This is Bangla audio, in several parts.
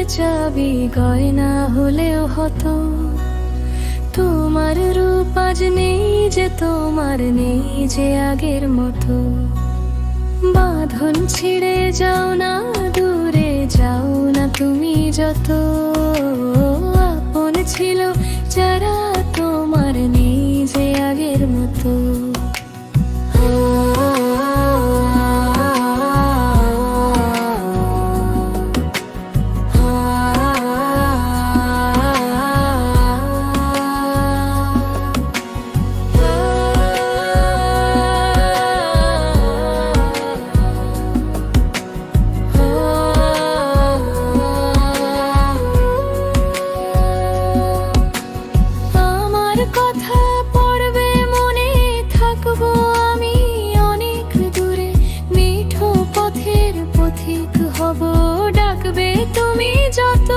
চাবি গয়না হলেও হতো। তোমার রূপ আজ নেই যে, তোমার নেই যে আগের মতো। বাঁধন ছিঁড়ে যাও না, দূরে যাও না তুমি যত। আপন ছিল যারা, তোমার নেই যে আগের মতো। কথা পড়বে মনে, থাকবো আমি অনেক দূরে। মিঠো পথের পথিক হব, ডাকবে তুমি যত।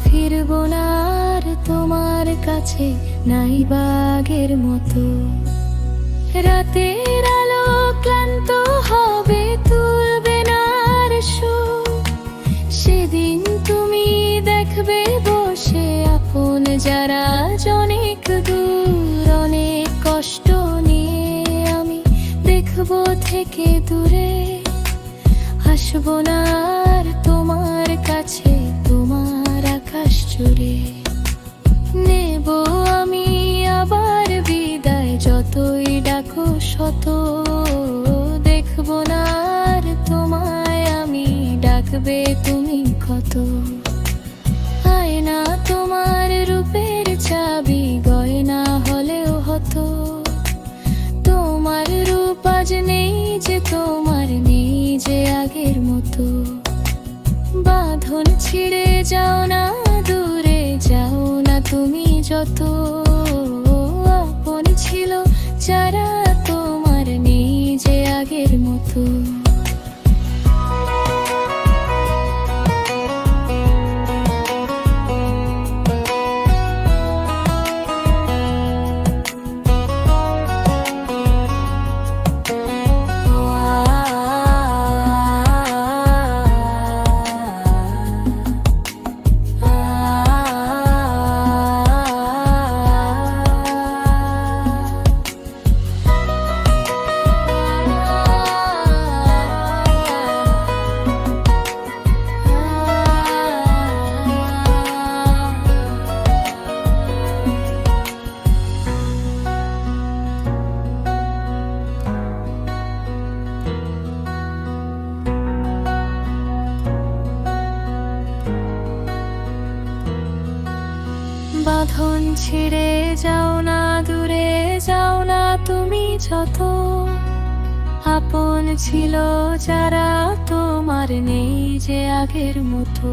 ফিরবো না আর তোমার কাছে, নাই বাগের মতো। রাতের আলো ক্লান্ত হবে, তুলবে না আর সুর। সেদিন তুমি দেখবে বসে আপন যারা অনেক দূর। অনেক কষ্ট নিয়ে আমি দেখবো থেকে দূরে। আসবো না আর তোমার কাছে, তোমার আকাশ জুড়ে। নেব আমি আবার বিদায়, যতই ডাকো শত। দেখবো না আর তোমায় আমি, ডাকবে তুমি কত। আয়না তোমার রূপের চাবি গয়না হলেও হতো। তোমার রূপ আজ নেই যে, তোমার নেই যে আগের মতো। বাঁধন ছিঁড়ে যাও না, দূরে যাও না তুমি যত। আপন ছিল যারা, তোমার নেই যে আগের মতো। বাঁধন ছিঁড়ে যাও না, দূরে যাও না তুমি যত। আপন ছিল যারা, তোমার নেই যে আগের মতো।